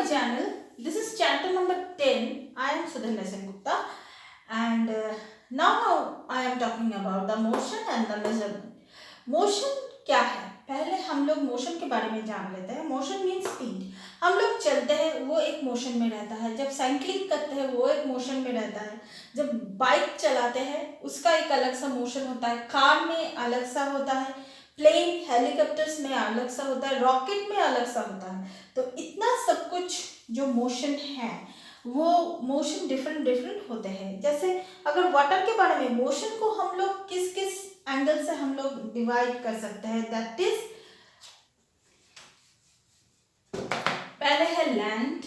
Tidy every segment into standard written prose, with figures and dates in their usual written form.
channel. This is chapter number 10. I am Sudhanya Sengupta and now I am talking about the motion and the measurement. Motion क्या है? पहले हम लोग motion के बारे में जान लेते हैं. Motion means speed. हम लोग चलते हैं वो एक मोशन में रहता है. जब साइकिलिंग करते हैं वो एक मोशन में रहता है. जब बाइक चलाते हैं उसका एक अलग सा मोशन होता है. कार में अलग सा होता है. प्लेन हेलीकॉप्टर्स में अलग सा होता है. रॉकेट में अलग सा होता है. तो इतना सब कुछ जो मोशन है वो मोशन डिफरेंट डिफरेंट होते हैं. जैसे अगर वाटर के बारे में मोशन को हम लोग किस किस एंगल से हम लोग डिवाइड कर सकते हैं. दैट इज पहले है लैंड.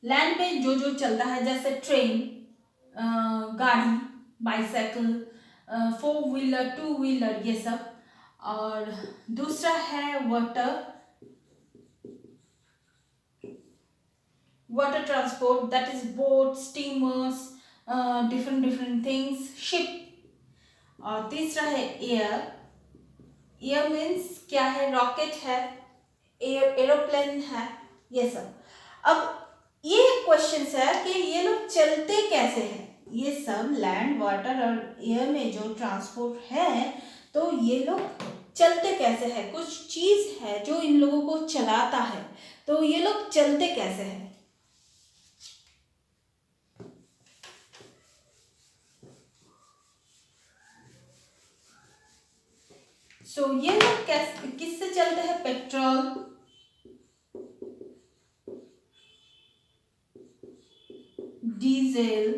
लैंड पे जो जो चलता है जैसे ट्रेन, गाड़ी, बाइसाइकिल, 4 व्हीलर, 2 व्हीलर, ये सब. और दूसरा है water transport. That is boat, steamers, different different things, ship. और तीसरा है एयर. एयर मीन्स क्या है? रॉकेट है, एरोप्लेन है, ये सब. अब ये क्वेश्चन है कि ये लोग चलते कैसे हैं. ये सब लैंड, वाटर और एयर में जो ट्रांसपोर्ट है तो ये लोग चलते कैसे हैं. कुछ चीज है जो इन लोगों को चलाता है. तो ये लोग चलते कैसे हैं. सो ये लोग किससे चलते हैं? पेट्रोल, डीजल,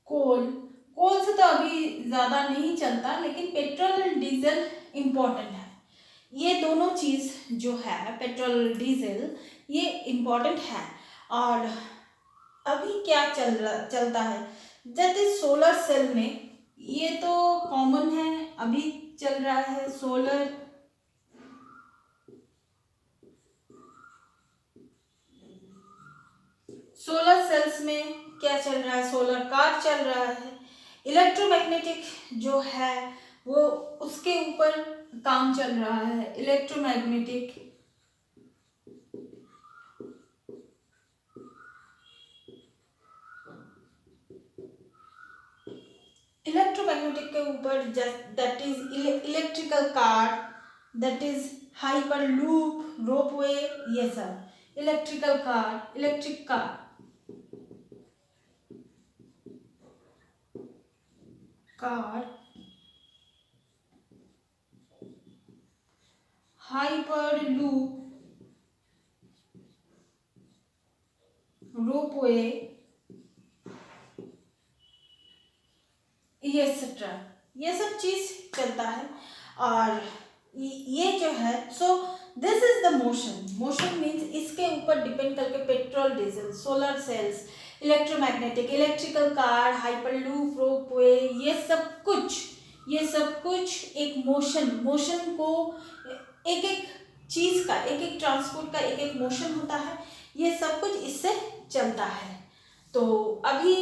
कोल. कोल से तो अभी ज्यादा नहीं चलता लेकिन पेट्रोल और डीजल इम्पोर्टेंट है. ये दोनों चीज जो है पेट्रोल, डीजल, ये इम्पोर्टेंट है. और अभी क्या चलता है जैसे सोलर सेल में. ये तो कॉमन है, अभी चल रहा है सोलर सेल्स में. क्या चल रहा है? सोलर कार चल रहा है. इलेक्ट्रोमैग्नेटिक जो है वो उसके ऊपर काम चल रहा है. इलेक्ट्रोमैग्नेटिक के ऊपर that is electrical car, that is hyper loop, ropeway, ये सब. Electrical car, electric car, hyper loop, ropeway, etcetera. ये सब चीज चलता है. और ये जो है सो this is the motion. Motion means इसके ऊपर डिपेंड करके petrol, diesel, solar cells, electromagnetic, electrical car, hyperloop, ropeway, ये सब कुछ एक मोशन को एक एक चीज का, एक एक ट्रांसपोर्ट का एक एक मोशन होता है. ये सब कुछ इससे चलता है. तो अभी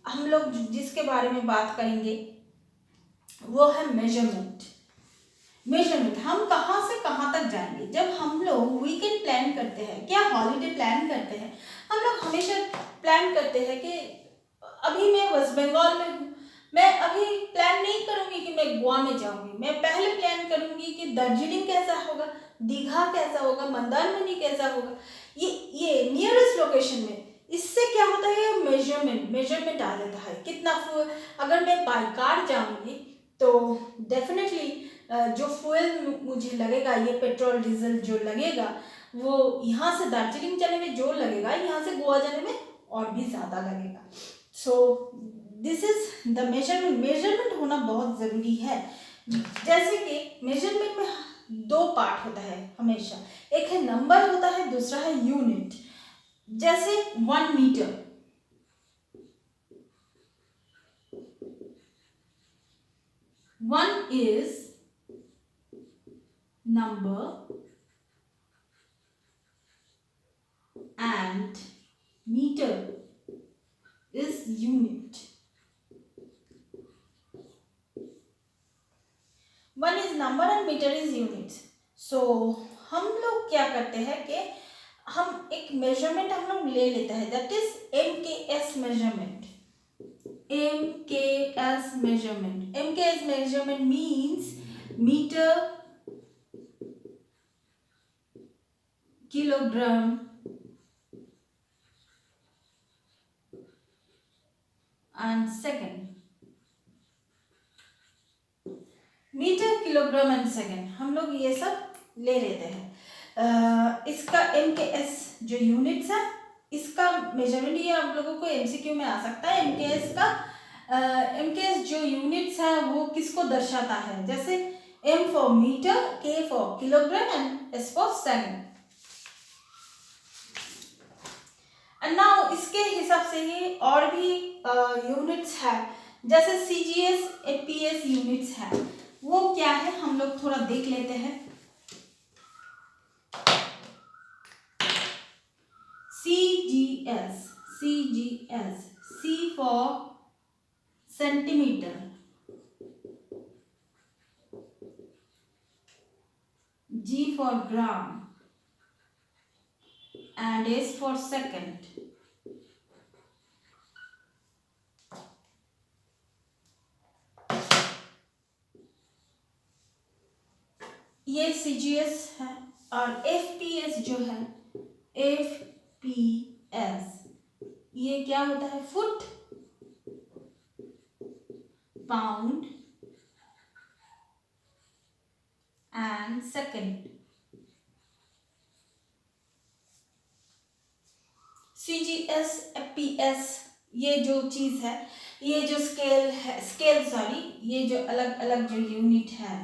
हम लोग जिसके बारे में बात करेंगे वो है मेजरमेंट. हम कहाँ से कहाँ तक जाएंगे. जब हम लोग वीकेंड प्लान करते हैं, क्या हॉलीडे प्लान करते हैं, हम लोग हमेशा प्लान करते हैं कि अभी मैं वेस्ट बंगाल में हूँ, मैं अभी प्लान नहीं करूंगी कि मैं गोवा में जाऊंगी. मैं पहले प्लान करूंगी कि दार्जिलिंग कैसा होगा, दीघा कैसा होगा, मंदारमनी कैसा होगा, ये नियरेस्ट लोकेशन में. इससे क्या होता है? मेजरमेंट आ जाता है. कितना अगर मैं बाई कार जाऊंगी तो डेफिनेटली जो फ्यूल मुझे लगेगा, ये पेट्रोल डीजल जो लगेगा वो यहाँ से दार्जिलिंग जाने में जो लगेगा यहाँ से गोवा जाने में और भी ज़्यादा लगेगा. सो दिस इज द मेजरमेंट होना बहुत ज़रूरी है. जैसे कि मेजरमेंट में 2 पार्ट होता है हमेशा. एक है नंबर होता है, दूसरा है यूनिट. जैसे 1 metre, one is number and meter is unit. Metre is units. So हम लोग क्या करते हैं कि हम एक मेजरमेंट हम लोग ले लेते हैं, that is MKS measurement. MKS measurement. MKS measurement means meter, kilogram and second. Metre, kilogram and second हम लोग ये सब ले लेते हैं। इसका MKS जो यूनिट्स है, इसका मेजरमेंट, ये आप लोगों को MCQ में आ सकता है। MKS जो यूनिट्स है वो किसको दर्शाता है, जैसे M for metre, K for kilogram and S for second. And now इसके हिसाब से ही और भी यूनिट्स है, जैसे CGS, APS यूनिट्स है, वो क्या है हम लोग थोड़ा देख लेते हैं। CGS, C for centimeter, G for gram and S for second. ये CGS है। और FPS जो है, FPS ये क्या होता है, foot, pound and second. CGS, FPS ये जो चीज है, ये जो ये जो अलग अलग जो यूनिट है,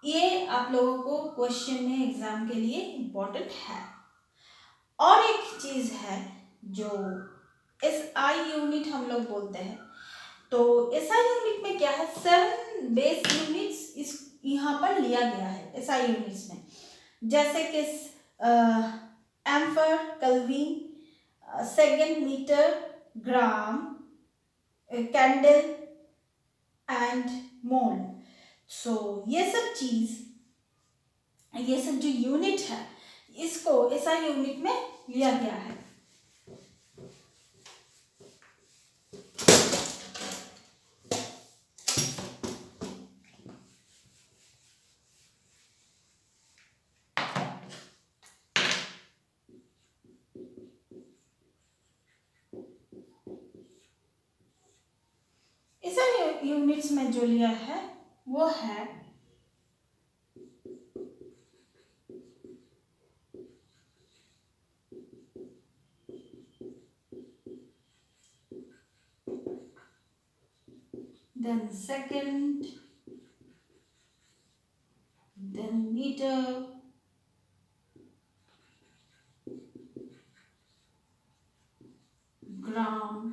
ये आप लोगों को क्वेश्चन में एग्जाम के लिए इम्पोर्टेंट है। और एक चीज है जो SI यूनिट हम लोग बोलते हैं। तो SI यूनिट में क्या है, 7 बेस यूनिट्स इस यहाँ पर लिया गया है SI यूनिट्स में, जैसे कि ampere, kelvin, second, metre, gram, candle and mole. So ये सब जो यूनिट है, इसको SI यूनिट में लिया गया है। SI यूनिट्स में जो लिया है वो है then second, then meter, gram,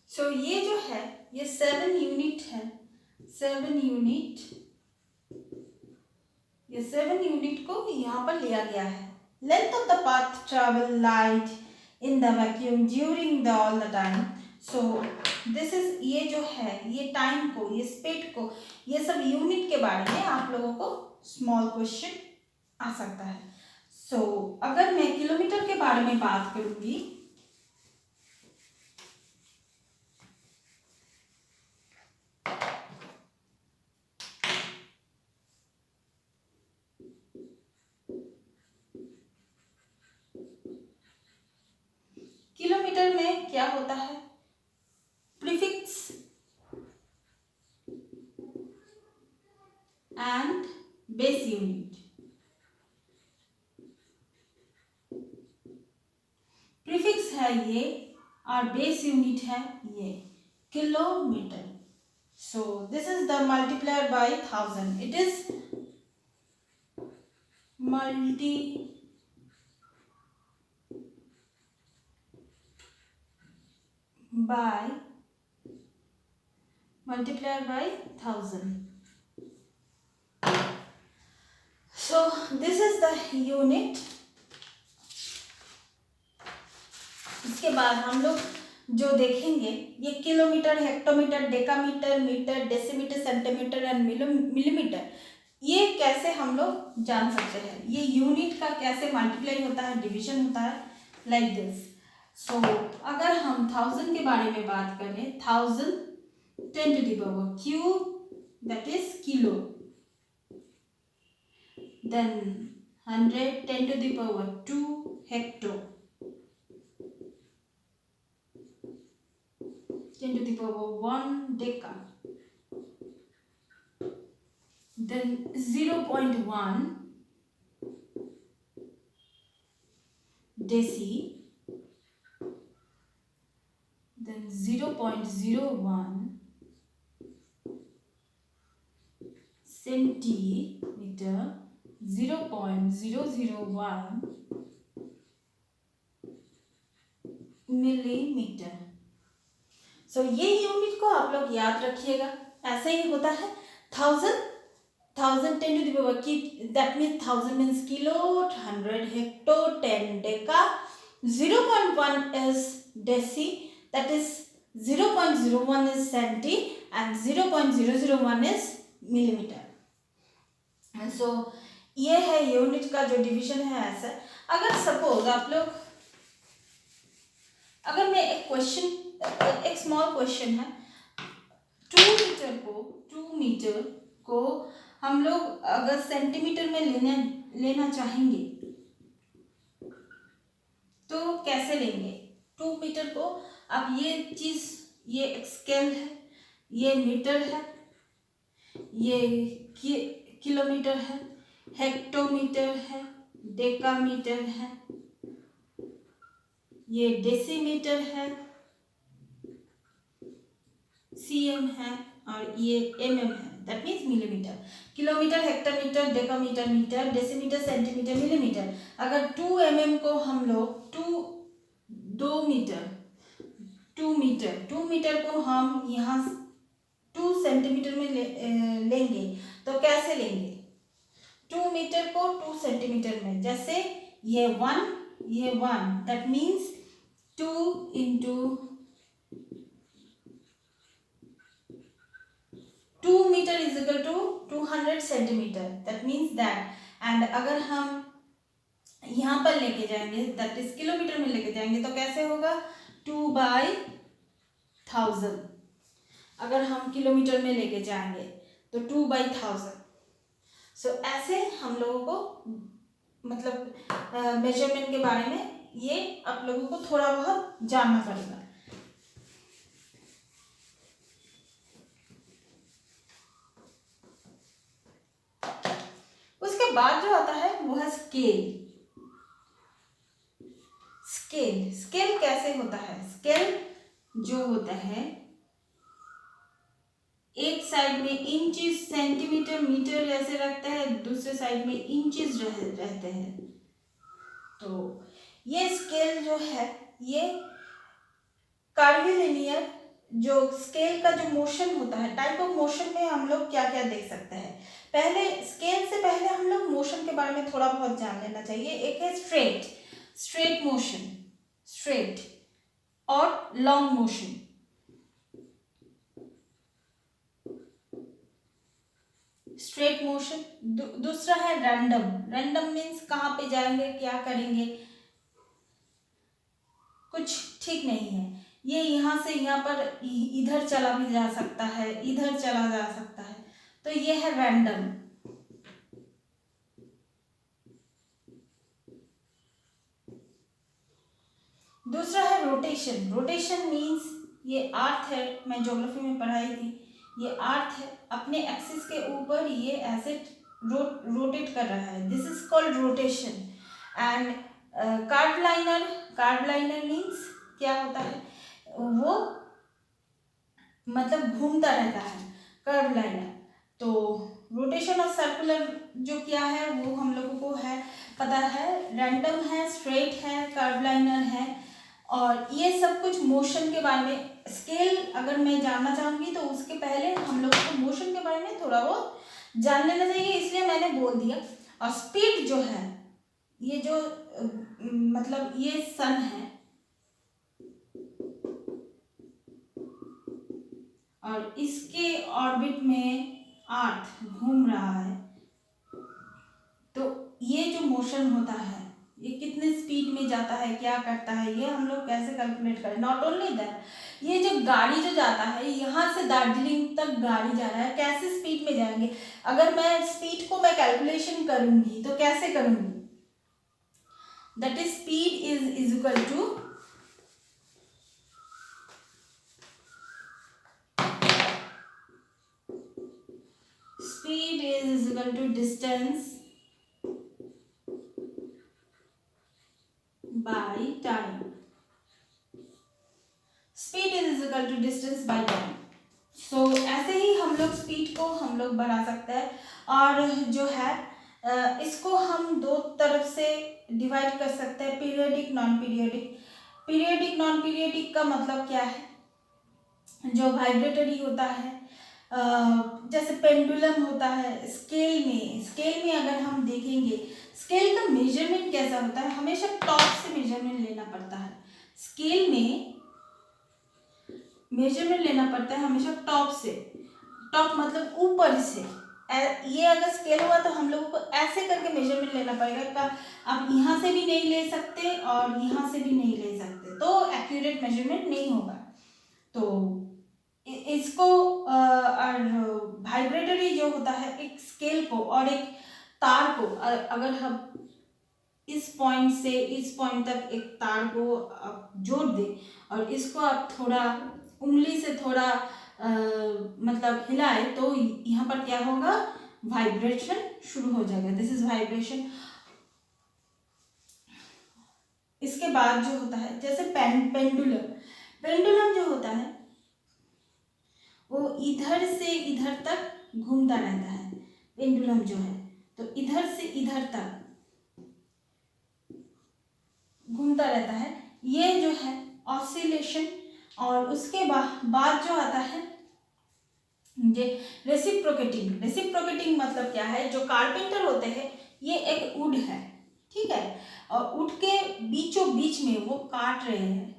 सो ये जो है ये 7 यूनिट है। 7 यूनिट, ये 7 यूनिट को यहाँ पर लिया गया है। Length of the path travel light in the vacuum during the all the time. So this is, ये जो है ये टाइम को, ये स्पीड को, ये सब यूनिट के बारे में आप लोगों को स्मॉल क्वेश्चन आ सकता है। सो अगर मैं किलोमीटर के बारे में बात करूंगी, किलोमीटर में क्या होता है, prefix and base unit. Prefix है ये और बेस यूनिट है ये kilometre. So this is the multiplier by 1000, it is multi by multiplied by 1000. So this is the unit. इसके बाद हम लोग जो देखेंगे ये kilometre, hectometre, decametre, metre, decimetre, centimetre and millimetre, ये कैसे हम लोग जान सकते हैं, ये यूनिट का कैसे मल्टीप्लाई होता है, डिवीजन होता है, लाइक दिस. सो अगर हम 1000 के बारे में बात करें, 1000 10 to the power cube, that is kilo. Then 100 10 to the power 2 hecto. 10 to the power 1 deca. Then 0.1 deci. Then 0.01 centimeter. 0.001 millimetre. सो ये यूनिट को आप लोग याद रखिएगा, ऐसे ही होता है. 1000 1000 10 to the power की, that means 1000 means kilo, 100 hecto, 10 deca, 0.1 is deci, that is 0.01 is centi and 0.001 is millimeter. And so ये है यूनिट का जो डिवीजन है ऐसा. अगर सपोज आप लोग, अगर मैं एक स्मॉल क्वेश्चन है, 2 मीटर को हम लोग अगर सेंटीमीटर में लेना चाहेंगे तो कैसे लेंगे? 2 मीटर को, अब ये चीज, ये स्केल है, ये मीटर है, ये किलोमीटर है, हेक्टोमीटर है, डेकामीटर है, ये डेसीमीटर है, सीएम है और ये एमएम है, that means millimetre. Kilometre, hectometre, decametre, metre, decimetre, centimetre, millimetre. अगर 2 mm को हम लोग 2 मीटर को हम यहाँ 2 सेंटीमीटर में लेंगे तो कैसे लेंगे? 2 मीटर को 2 सेंटीमीटर में, जैसे ये 1 that means 2 into 2 metre is equal to 200 centimetre, that means that. And अगर हम यहाँ पर लेके जाएंगे, दैट इज किलोमीटर में लेके जाएंगे तो कैसे होगा? 2/1000. अगर हम किलोमीटर में लेके जाएंगे तो 2/1000. सो ऐसे हम लोगों को मतलब मेजरमेंट के बारे में ये आप लोगों को थोड़ा बहुत जानना पड़ेगा. उसके बाद जो आता है वो है स्केल. स्केल कैसे होता है? स्केल जो होता है, एक साइड में इंचेस, सेंटीमीटर, मीटर ऐसे रखता है, दूसरे साइड में इंचेस रहते हैं. तो ये स्केल जो है, ये कर्वीलिनियर जो स्केल का जो मोशन होता है, टाइप ऑफ मोशन में हम लोग क्या क्या देख सकते हैं. पहले स्केल से पहले हम लोग मोशन के बारे में थोड़ा बहुत जान लेना चाहिए. एक है स्ट्रेट मोशन, स्ट्रेट और लॉन्ग मोशन. Straight motion. दूसरा है रैंडम मीन्स कहाँ पे जाएंगे, क्या करेंगे, कुछ ठीक नहीं है. ये यहाँ से यहाँ पर इधर चला भी जा सकता है, इधर चला जा सकता है, तो ये है रैंडम. दूसरा है रोटेशन मीन्स ये अर्थ है, मैं ज्योग्राफी में पढ़ाई थी, ये अर्थ है, अपने एक्सिस के ऊपर ये ऐसे रोटेट कर रहा है, this is called rotation. And curve liner means क्या होता है, वो मतलब घूमता रहता है, कर्व लाइनर. तो रोटेशन और सर्कुलर जो क्या है वो हम लोगों को है पता है. रैंडम है, स्ट्रेट है, कर्व लाइनर है और ये सब कुछ मोशन के बारे में, स्केल अगर मैं जानना चाहूँगी तो उसके पहले हम लोगों को मोशन के बारे में थोड़ा बहुत जान लेना चाहिए, इसलिए मैंने बोल दिया। और स्पीड जो है, ये जो मतलब ये सन है और इसके ऑर्बिट में अर्थ घूम रहा है, तो ये जो मोशन होता है ये कितने स्पीड में जाता है, क्या करता है, ये हम लोग कैसे कैलकुलेट करें। नॉट ओनली दैट, ये जो गाड़ी जो जाता है, यहाँ से दार्जिलिंग तक गाड़ी जा रहा है, कैसे स्पीड में जाएंगे। अगर मैं स्पीड को मैं कैलकुलेशन करूंगी तो कैसे करूंगी, that is speed is equal to distance by time. Speed is equal to distance by time. So ऐसे ही हम लोग स्पीड को हम लोग बढ़ा सकते हैं। और जो है इसको हम दो तरफ से डिवाइड कर सकते हैं, periodic non periodic. Periodic non periodic का मतलब क्या है, जो वाइब्रेटरी होता है, जैसे पेंडुलम होता है। स्केल में अगर हम देखेंगे, स्केल का मेजरमेंट कैसा होता है, हमेशा टॉप से मेजरमेंट लेना पड़ता है। स्केल में मेजरमेंट लेना पड़ता है हमेशा टॉप से। टॉप मतलब ऊपर से। ये अगर स्केल हुआ तो हम लोगों को ऐसे करके मेजरमेंट लेना पड़ेगा। आप यहाँ से भी नहीं ले सकते और यहाँ से भी नहीं ले सकते, तो एक्यूरेट मेजरमेंट नहीं होगा। तो इसको वाइब्रेटरी जो होता है, एक स्केल को और एक तार को अगर हम इस पॉइंट से इस पॉइंट तक एक तार को आप जोड़ दें और इसको आप थोड़ा उंगली से थोड़ा मतलब हिलाए, तो यहाँ पर क्या होगा, वाइब्रेशन शुरू हो जाएगा। This is vibration. इसके बाद जो होता है, जैसे पेंडुलम जो होता है वो इधर से इधर तक घूमता रहता है। पेंडुलम जो है तो इधर से इधर तक घूमता रहता है। ये जो है ऑसिलेशन। और उसके बाद जो आता है ये रेसिप्रोकेटिंग मतलब क्या है, जो कारपेंटर होते हैं, ये एक वुड है, ठीक है, और वुड के बीचों बीच में वो काट रहे हैं,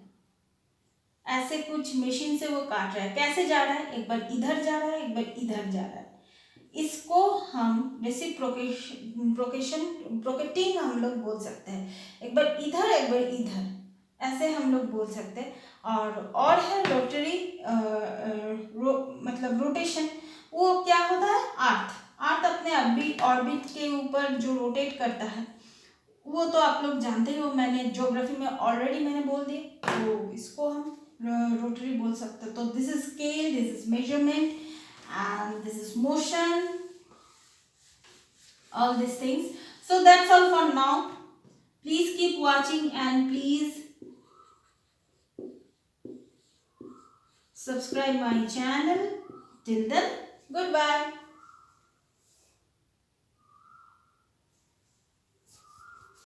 ऐसे कुछ मशीन से वो काट रहा है। कैसे जा रहा है, एक बार इधर जा रहा है, एक बार इधर जा रहा है। इसको हम प्रोकेटिंग हम लोग बोल सकते हैं। एक बार इधर एक बार इधर, ऐसे हम लोग बोल सकते हैं। और है रोटरी, मतलब रोटेशन। वो क्या होता है, अर्थ अपने ऑर्बिट के ऊपर जो रोटेट करता है, वो तो आप लोग जानते ही हो, मैंने ज्योग्राफी में ऑलरेडी मैंने बोल दिया। तो इसको हम रोटरी बोल सकते हैं। तो this is scale, this is measurement and this is motion, all these things. So that's all for now. Please keep watching and please subscribe my channel. Till then, goodbye.